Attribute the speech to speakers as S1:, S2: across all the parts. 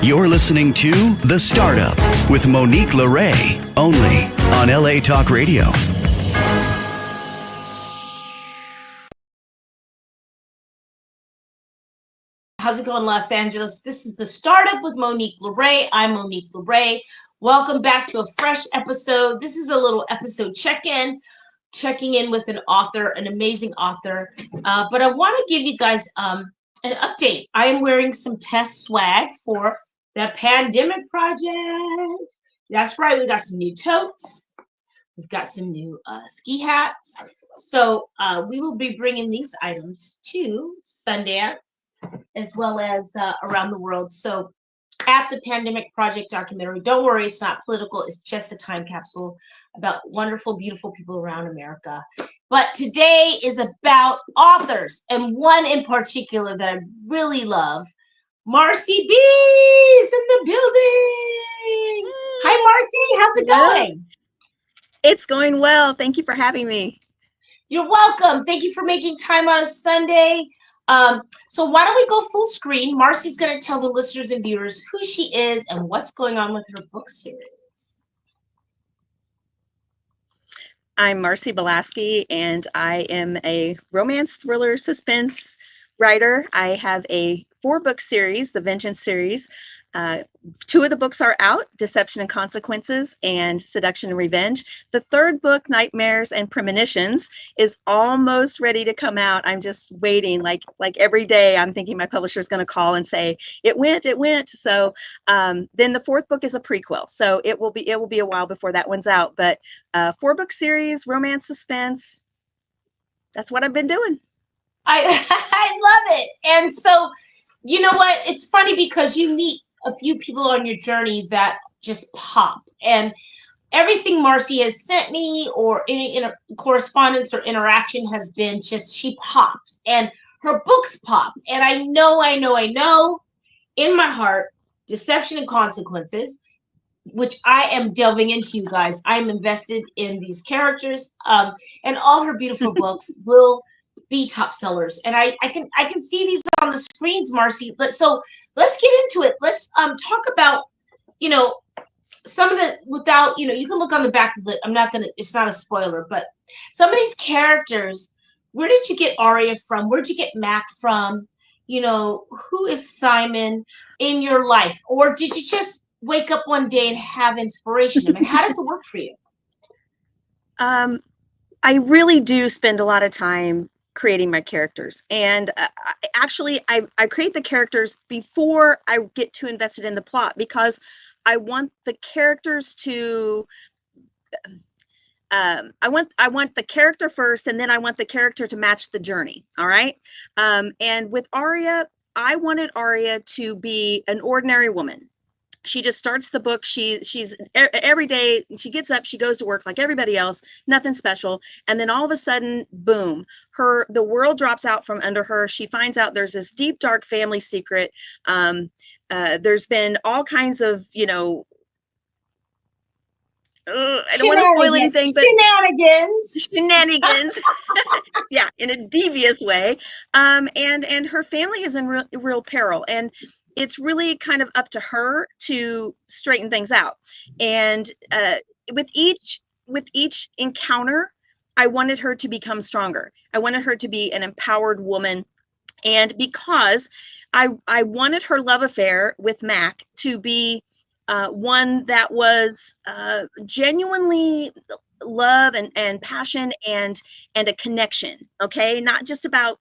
S1: You're listening to The Startup with Monique Lore, only on LA Talk Radio.
S2: How's it going, Los Angeles? This is The Startup with Monique Lore. I'm Monique Lore. Welcome back to a fresh episode. This is a little episode check-in, checking in with an author, an amazing author. But I want to give you guys an update. I am wearing some test swag for the Pandemic Project. That's right. We got some new totes. We've got some new ski hats. So we will be bringing these items to Sundance as well as around the world. So at the Pandemic Project documentary, don't worry, it's not political. It's just a time capsule about wonderful, beautiful people around America. But today is about authors, and one in particular that I really love. Marcy B is in the building. Hi, Marcy. How's it going?
S3: It's going well. Thank you for having me.
S2: You're welcome. Thank you for making time on a Sunday. So why don't we go full screen? Marcy's going to tell the listeners and viewers who she is and what's going on with her book series.
S3: I'm Marcy Belaski, and I am a romance thriller suspense writer. I have a 4-book series, the Vengeance series. 2 of the books are out, Deception and Consequences and Seduction and Revenge. The 3rd book, Nightmares and Premonitions, is almost ready to come out. I'm just waiting. Like every day, I'm thinking my publisher is going to call and say, it went. So then the 4th book is a prequel. So it will be a while before that one's out. But 4-book series, romance, suspense, that's what I've been doing.
S2: I love it. And so, you know what? It's funny because you meet a few people on your journey that just pop, and everything Marcy has sent me or any correspondence or interaction has been just, she pops and her books pop. And I know in my heart, Deception and Consequences, which I am delving into, you guys. I'm invested in these characters, and all her beautiful books will be top sellers. And I can see these on the screens, Marcy. So let's get into it. Let's talk about, some of the, without, you can look on the back of it. It's not a spoiler, but some of these characters, where did you get Aria from? Where'd you get Mac from? Who is Simon in your life? Or did you just wake up one day and have inspiration? I mean, how does it work for you?
S3: I really do spend a lot of time creating my characters, and I create the characters before I get too invested in the plot, because I want the characters to I want the character first, and then I want the character to match the journey. All right. And with Aria, I wanted Aria to be an ordinary woman. She just starts the book. She's every day she gets up, she goes to work like everybody else, nothing special. And then all of a sudden, boom, the world drops out from under her. She finds out there's this deep, dark family secret. There's been all kinds of, I don't want to spoil anything, but shenanigans. Yeah, in a devious way. And her family is in real peril. And it's really kind of up to her to straighten things out. And with each encounter, I wanted her to become stronger. I wanted her to be an empowered woman. And because I wanted her love affair with Mac to be one that was genuinely love and passion and a connection. Okay, not just about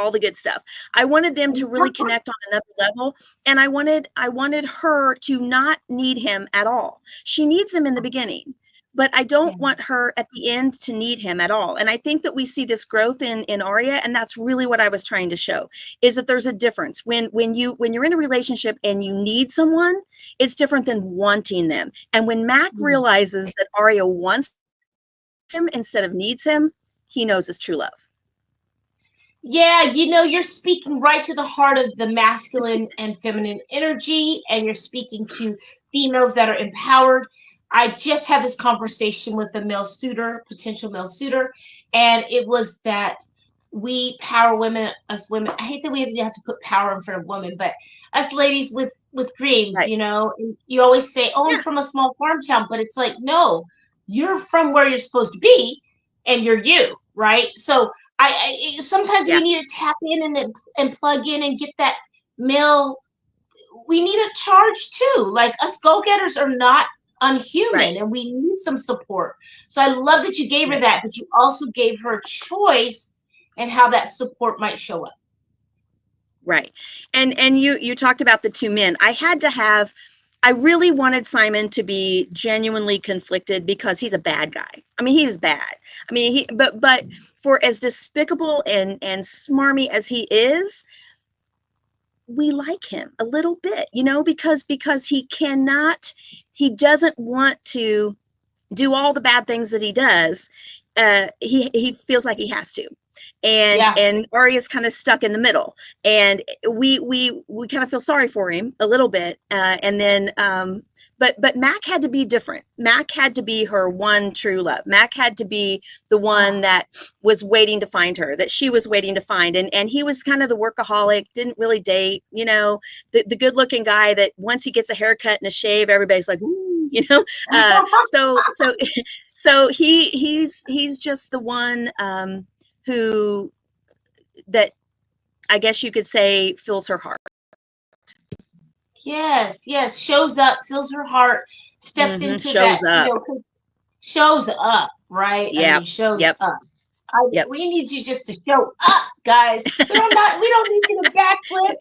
S3: all the good stuff. I wanted them to really connect on another level, and I wanted her to not need him at all. She needs him in the beginning, but I don't want her at the end to need him at all. And I think that we see this growth in Aria, and that's really what I was trying to show, is that there's a difference when you're in a relationship and you need someone. It's different than wanting them. And when Mac realizes that Aria wants him instead of needs him, he knows his true love.
S2: Yeah, you're speaking right to the heart of the masculine and feminine energy, and you're speaking to females that are empowered. I just had this conversation with a potential male suitor, and it was that we power women, us women, I hate that we have to put power in front of women, but us ladies with dreams,
S3: Right.
S2: you know, and you always say, oh, I'm
S3: Yeah.
S2: from a small farm town, but it's like, no, you're from where you're supposed to be, and you're you, right? So sometimes we
S3: Yeah.
S2: need to tap in and plug in and get that male. We need a charge too. Like, us go-getters are not
S3: Right.
S2: unhuman, and we need some support. So I love that you gave her
S3: Right.
S2: that, but you also gave her a choice and how that support might show up.
S3: Right. And you talked about the two men. I really wanted Simon to be genuinely conflicted because he's a bad guy. I mean, he's bad. I mean, but for as despicable and smarmy as he is, we like him a little bit, you know, because he doesn't want to do all the bad things that he does. He feels like he has to,
S2: Yeah.
S3: and Arya's kind of stuck in the middle, and we kind of feel sorry for him a little bit, and then but Mac had to be different. Mac had to be her one true love. Mac had to be the one that was waiting to find her, that she was waiting to find, and he was kind of the workaholic, didn't really date, you know, the good looking guy that once he gets a haircut and a shave, everybody's like, ooh, you know. So he's just the one who, that I guess you could say, fills her heart.
S2: Yes, yes. Shows up, fills her heart, steps into that,
S3: Shows up.
S2: shows up, right? I
S3: Yep.
S2: mean, shows
S3: Yep.
S2: up.
S3: Yep.
S2: We need you just to show up, guys. We don't need you to backflip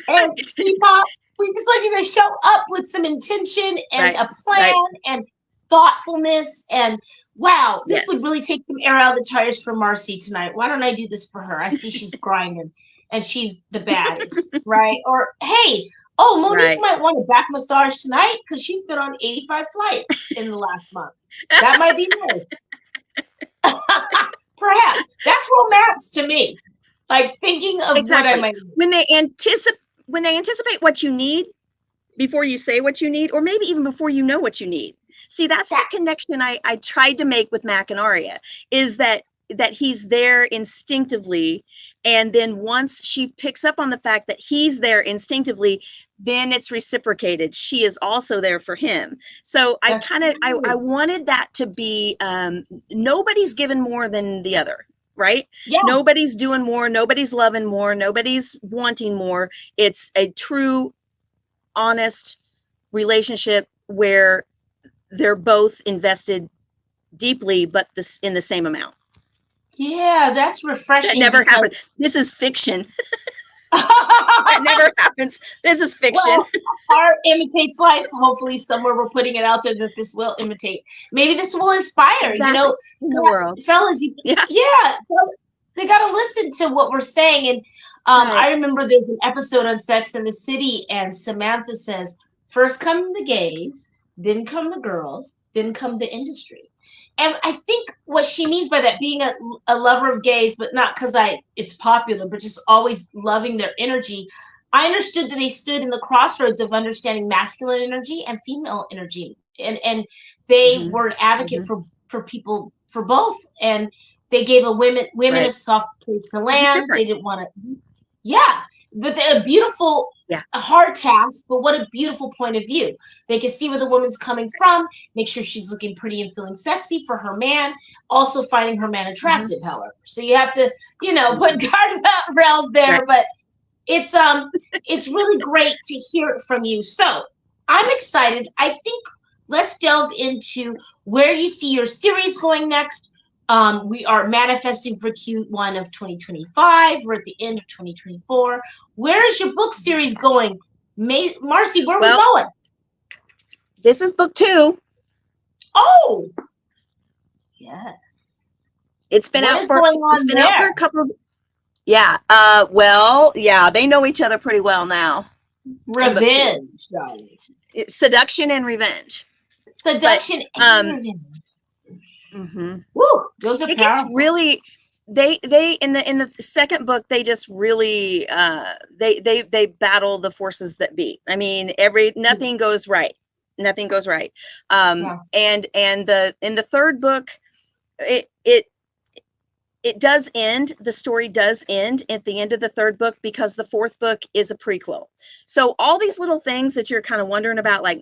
S2: and
S3: Right.
S2: bebop. We just want you to show up with some intention and
S3: Right.
S2: a plan
S3: Right.
S2: and thoughtfulness. And wow, this would
S3: Yes.
S2: really take some air out of the tires for Marcy tonight. Why don't I do this for her? I see she's grinding and she's the baddest, right? Or hey, oh, Monique
S3: Right.
S2: might want a back massage tonight because she's been on 85 flights in the last month. That might be nice. Perhaps that's romance to me. Like thinking of
S3: Exactly.
S2: what I might need.
S3: When they anticipate what you need before you say what you need, or maybe even before you know what you need. See, that's the connection I tried to make with Mac and Arya, is that he's there instinctively, and then once she picks up on the fact that he's there instinctively, then it's reciprocated. She is also there for him. So I wanted that to be, nobody's given more than the other, right?
S2: Yeah.
S3: Nobody's doing more, nobody's loving more, nobody's wanting more. It's a true, honest relationship where they're both invested deeply, but in the same amount.
S2: Yeah, that's refreshing.
S3: That never happens. This is fiction. That never happens. This is fiction.
S2: Well, art imitates life. Hopefully somewhere we're putting it out there that this will imitate. Maybe this will inspire,
S3: exactly.
S2: You know,
S3: in the world.
S2: Fellas, they got to listen to what we're saying. And I remember there's an episode on Sex and the City, and Samantha says, first come the gays, then come the girls, then come the industry. And I think what she means by that, being a lover of gays, but not because it's popular, but just always loving their energy. I understood that they stood in the crossroads of understanding masculine energy and female energy. And they were an advocate for people, for both. And they gave women a soft place to land. They didn't want to. Yeah. But a beautiful, a hard task, but what a beautiful point of view. They can see where the woman's coming from, make sure she's looking pretty and feeling sexy for her man, also finding her man attractive, however. So you have to, put guardrails there, but it's really great to hear it from you. So I'm excited. I think let's delve into where you see your series going next. We are manifesting for Q1 of 2025. We're at the end of 2024. Where is your book series going? Marcy, where are we going?
S3: This is book 2.
S2: Oh, yes.
S3: It's been out for a couple of. Yeah. They know each other pretty well now.
S2: Revenge, darling.
S3: Seduction and revenge.
S2: Seduction and revenge. Woo, those are powerful.
S3: Gets really. They in the second book, they just really they battle the forces that be. I mean, nothing goes right. Nothing goes right. And in the third book, it it does end, the story does end at the end of the third book, because the fourth book is a prequel. So all these little things that you're kind of wondering about, like,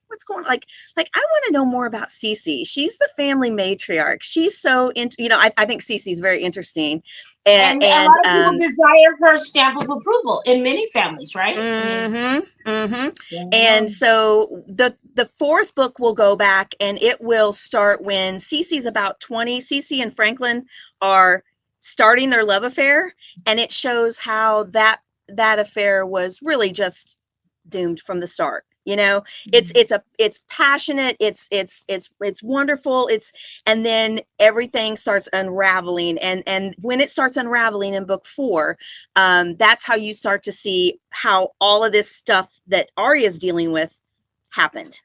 S3: what's going on? Like I want to know more about Cece. She's the family matriarch. She's so I think Cece is very interesting,
S2: and a lot of people desire her stamp of approval in many families, right?
S3: Yeah. And so the fourth book will go back, and it will start when Cece's about 20. Cece and Franklin are starting their love affair, and it shows how that affair was really just doomed from the start. It's passionate, it's wonderful, and then everything starts unraveling, and when it starts unraveling in book 4, that's how you start to see how all of this stuff that Arya's dealing with happened.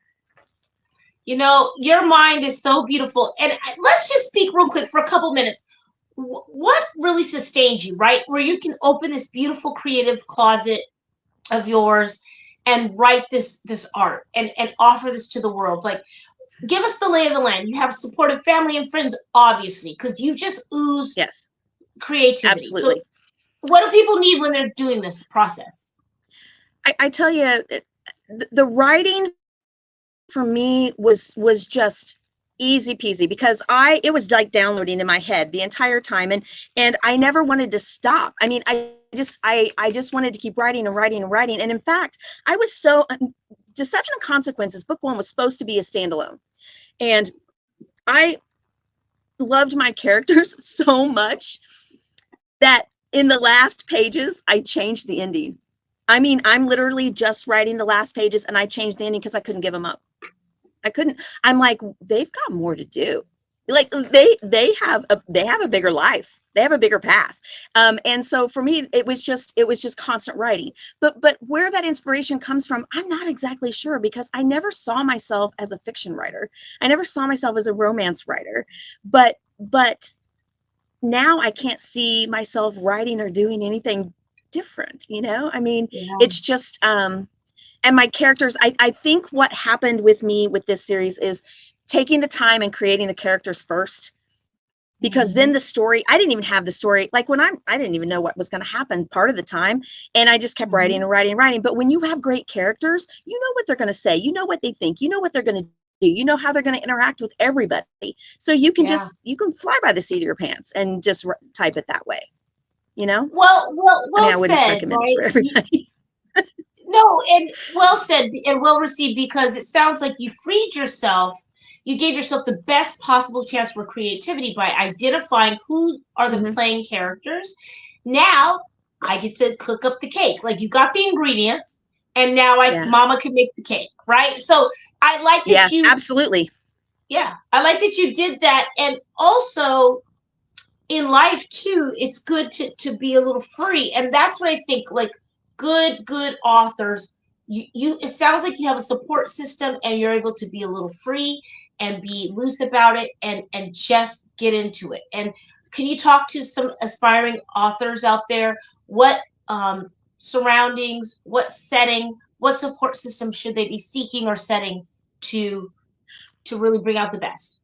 S2: Your mind is so beautiful, and let's just speak real quick for a couple minutes. What really sustains you, right? Where you can open this beautiful creative closet of yours and write this art and offer this to the world. Like, give us the lay of the land. You have supportive family and friends, obviously, because you just ooze creativity.
S3: Absolutely.
S2: So what do people need when they're doing this process?
S3: I tell you, the writing for me was just easy peasy, because it was like downloading in my head the entire time, and I never wanted to stop. I mean, I just wanted to keep writing and writing and writing. And in fact, I was so Deception and Consequences, book 1 was supposed to be a standalone, and I loved my characters so much that in the last pages I changed the ending. I mean, I'm literally just writing the last pages, and I changed the ending because I couldn't give them up. I couldn't. I'm like, they've got more to do. Like they have a bigger life. They have a bigger path. And so for me, it was just constant writing. But where that inspiration comes from, I'm not exactly sure, because I never saw myself as a fiction writer. I never saw myself as a romance writer. But now I can't see myself writing or doing anything different. I mean, it's just and my characters, I think what happened with me with this series is taking the time and creating the characters first, because then the story, I didn't even have the story. Like I didn't even know what was going to happen part of the time. And I just kept writing and writing and writing. But when you have great characters, you know what they're going to say, you know what they think, you know what they're going to do, you know how they're going to interact with everybody. So you can you can fly by the seat of your pants and just type it that way,
S2: Well
S3: I mean, I wouldn't
S2: said,
S3: recommend
S2: right?
S3: it for everybody.
S2: No, and well said and well received, because it sounds like you freed yourself. You gave yourself the best possible chance for creativity by identifying who are the playing characters. Now I get to cook up the cake. Like, you got the ingredients, and now Mama can make the cake, right? So I like that you
S3: absolutely.
S2: Yeah, I like that you did that. And also in life too, it's good to be a little free. And that's what I think, like, good authors, it sounds like you have a support system, and you're able to be a little free and be loose about it, and just get into it. And can you talk to some aspiring authors out there? What surroundings, what setting, what support system should they be seeking or setting to really bring out the best?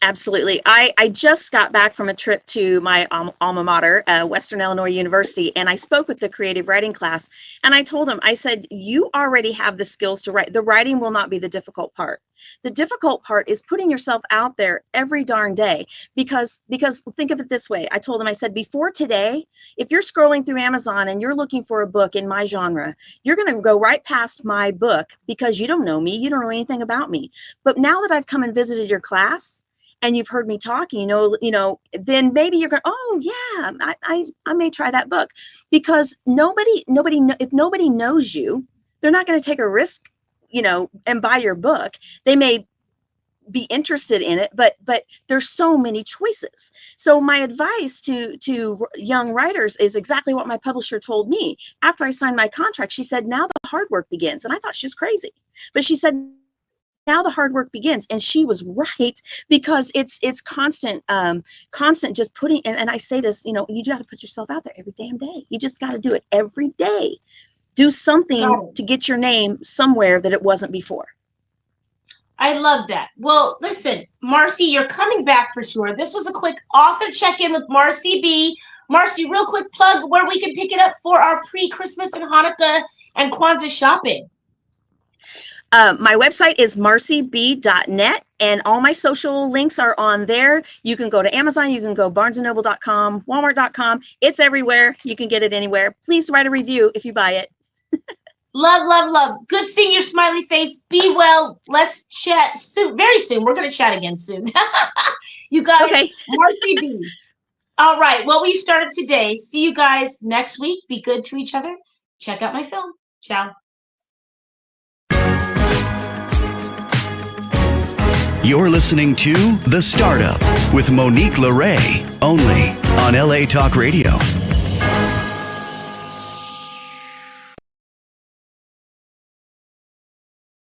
S3: Absolutely. I just got back from a trip to my alma mater, Western Illinois University, and I spoke with the creative writing class, and I told them, I said, you already have the skills to write. The writing will not be the difficult part. The difficult part is putting yourself out there every darn day, because think of it this way. I told them, I said, before today, if you're scrolling through Amazon and you're looking for a book in my genre, you're going to go right past my book because you don't know me. You don't know anything about me. But now that I've come and visited your class, and you've heard me talking, then maybe you're going, oh yeah, I may try that book, because if nobody knows you, they're not going to take a risk, and buy your book. They may be interested in it, but there's so many choices. So my advice to young writers is exactly what my publisher told me after I signed my contract. She said, now the hard work begins. And I thought she was crazy, but she said, now the hard work begins. And she was right, because it's constant just putting, and I say this, you got to put yourself out there every damn day. You just got to do it every day. Do something to get your name somewhere that it wasn't before.
S2: I love that. Well, listen, Marcy, you're coming back for sure. This was a quick author check-in with Marcy B. Marcy, real quick plug where we can pick it up for our pre-Christmas and Hanukkah and Kwanzaa shopping.
S3: My website is marcyb.net, and all my social links are on there. You can go to Amazon, you can go barnesandnoble.com, walmart.com. It's everywhere. You can get it anywhere. Please write a review if you buy it.
S2: Love, love, love. Good seeing your smiley face. Be well. Let's chat soon. Very soon. We're going to chat again soon. You guys, okay. Marcy B. All right. Well, we started today. See you guys next week. Be good to each other. Check out my film. Ciao.
S1: You're listening to The Startup with Monique Lore, only on LA Talk Radio.